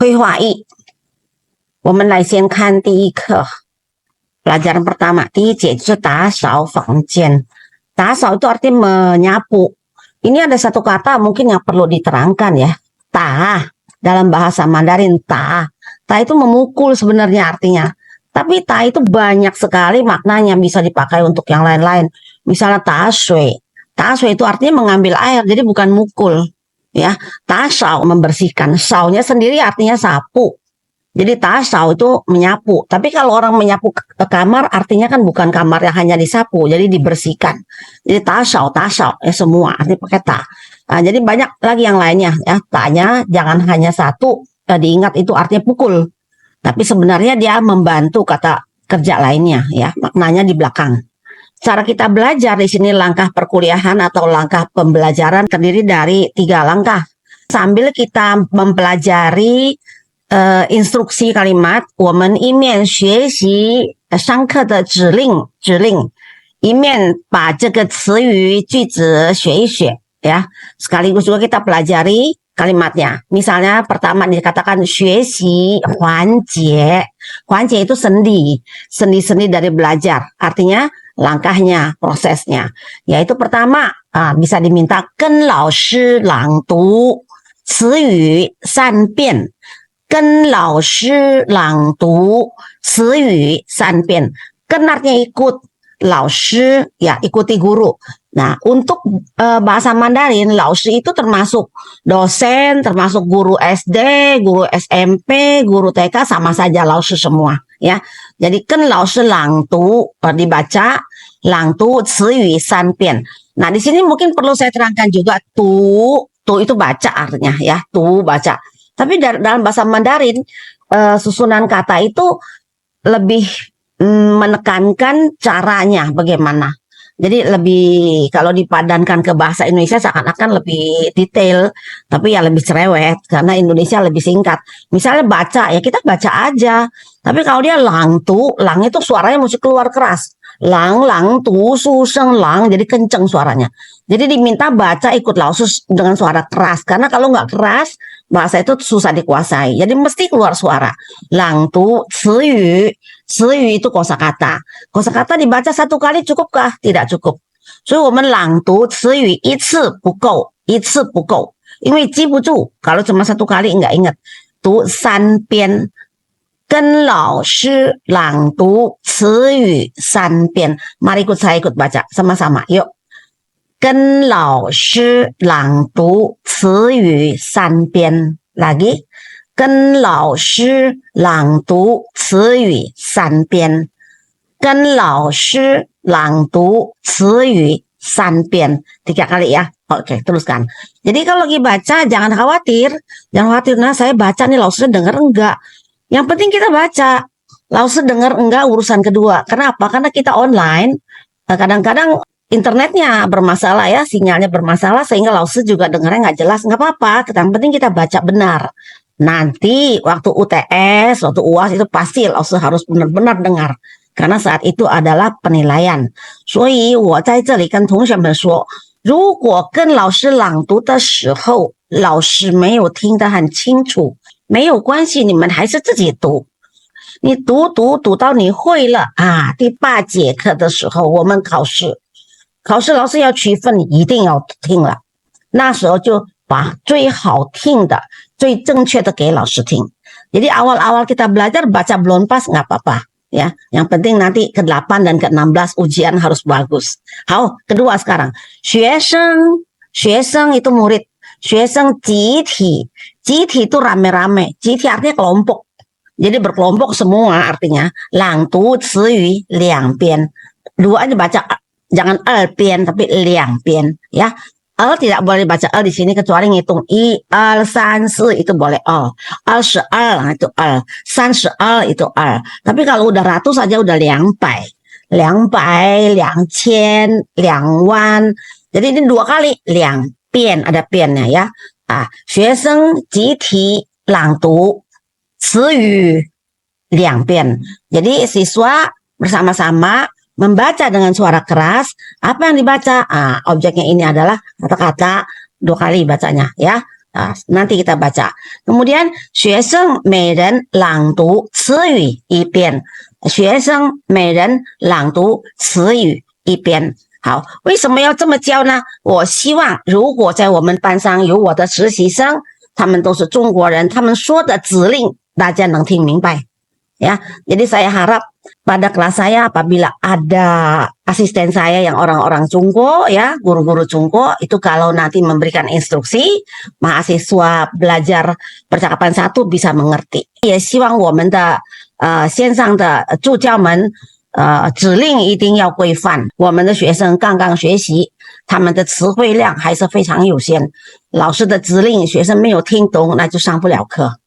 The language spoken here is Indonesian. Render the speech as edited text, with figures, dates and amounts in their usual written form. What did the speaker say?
绘画艺。我们来先看第一课 pelajaran pertama. 第一节就是打扫房间. 打扫itu artinya menyapu. Ini ada satu kata mungkin yang perlu diterangkan ya. Ta dalam bahasa Mandarin ta. Ta itu memukul sebenarnya artinya. Tapi ta itu banyak sekali maknanya, bisa dipakai untuk yang lain-lain. Misalnya ta shui. Ta shui itu artinya mengambil air, jadi bukan mukul. Ya, ta shao membersihkan. Shao-nya sendiri artinya sapu. Jadi tasau itu menyapu. Tapi kalau orang menyapu ke kamar artinya kan bukan kamar yang hanya disapu, jadi dibersihkan. Jadi tasau ya semua artinya pakai ta. Nah, jadi banyak lagi yang lainnya ya. Ta-nya jangan hanya satu, diingat itu artinya pukul. Tapi sebenarnya dia membantu kata kerja lainnya ya. Maknanya di belakang. Cara kita belajar di sini langkah perkuliahan atau langkah pembelajaran terdiri dari 3 langkah. Sambil kita mempelajari instruksi kalimat, 我们一面学习上课的指令，一面把这个词语句子学一学 ya. Sekaligus juga kita pelajari kalimatnya. Misalnya pertama dikatakan 学习环节itu sendi dari belajar. Artinya langkahnya, prosesnya. Yaitu pertama bisa diminta 跟老师朗读词语3遍。跟老师朗读词语3遍. Ken artinya ikut, 老师 ya ikuti guru. Nah, untuk bahasa Mandarin, 老师 itu termasuk dosen, termasuk guru SD, guru SMP, guru TK, sama saja 老师 semua ya. Jadi 跟老师朗读 dibaca, 朗读词语3遍. Nah, di sini mungkin perlu saya terangkan juga tu itu baca artinya ya, tu baca. Tapi dalam bahasa Mandarin, susunan kata itu lebih menekankan caranya bagaimana. Jadi lebih, kalau dipadankan ke bahasa Indonesia seakan-akan lebih detail, tapi ya lebih cerewet, karena Indonesia lebih singkat. Misalnya baca, ya kita baca aja. Tapi kalau dia lang tu, lang itu suaranya mesti keluar keras. Lang tu su sheng lang, jadi kenceng suaranya. Jadi diminta baca ikut lausus dengan suara keras, karena kalau nggak keras bahasa itu susah dikuasai. Jadi mesti keluar suara. Lang tu, ciyu itu kosakata. Kosakata dibaca 1 kali cukupkah? Tidak cukup. 所以我们朗读词语1次不够，因为记不住。kalau cuma 1 kali nggak ingat. 读3遍。跟老师朗读词语3遍. Mari ikut saya ikut baca sama-sama. Yuk. 跟老师朗读词语3遍. Lagi. 跟老师朗读词语3遍. 跟老师朗读词语3遍. 3 kali ya. Oke, teruskan. Jadi kalau lagi baca jangan khawatir. Nah saya baca nih lausnya denger enggak. Yang penting kita baca. Lausnya denger enggak urusan kedua. Kenapa? Karena kita online. Kadang-kadang internetnya bermasalah ya, sinyalnya bermasalah sehingga lausnya juga dengarnya nggak jelas. Nggak apa-apa, yang penting kita baca benar. Nanti waktu UTS, waktu UAS itu pasti lausnya harus benar-benar dengar. Karena saat itu adalah penilaian. 所以我在这里跟同学们说，如果跟老师朗读的时候，老师没有听得很清楚，没有关系，你们还是自己读。你读到你会了第8节课的时候，我们考试老师要区分，你一定要听了。那时候就把最好听的、最正确的给老师听。Jadi awal-awal kita belajar baca belum pas nggak apa-apa ya. Yang penting nanti ke-8 dan ke-16 ujian harus bagus. Kedua sekarang. 学生itu murid. 学生集体itu rame-rame. 集体artinya kelompok. Jadi berkelompok semua artinya. 朗读词语2遍. 2 aja baca, jangan 2遍 tapi 2遍 ya. Tidak boleh baca di sini kecuali ngitung 1, 2, 3, 4 itu boleh 22 itu 32 itu Tapi kalau udah ratus aja udah 200, 2000, 20000. Jadi ini 2 kali 2遍 ada piannya ya. 学生集体朗读词语2遍. Jadi siswa bersama-sama membaca dengan suara keras. Apa yang dibaca? Objeknya ini adalah kata-kata 2 kali bacanya ya. nanti kita baca. Kemudian 学生每人朗读词语一遍，学生每人朗读词语一遍。好，为什么要这么教呢？我希望如果在我们班上有我的实习生，他们都是中国人，他们说的指令大家能听明白。Ya, jadi saya harap pada kelas saya apabila ada asisten saya yang orang-orang Cungko, ya, guru-guru Cungko, itu kalau nanti memberikan instruksi, mahasiswa belajar percakapan satu bisa mengerti. 也希望我们的线上的助教们指令一定要规范。我们的学生刚刚学习，他们的词汇量还是非常有限，老师的指令学生没有听懂，那就上不了课。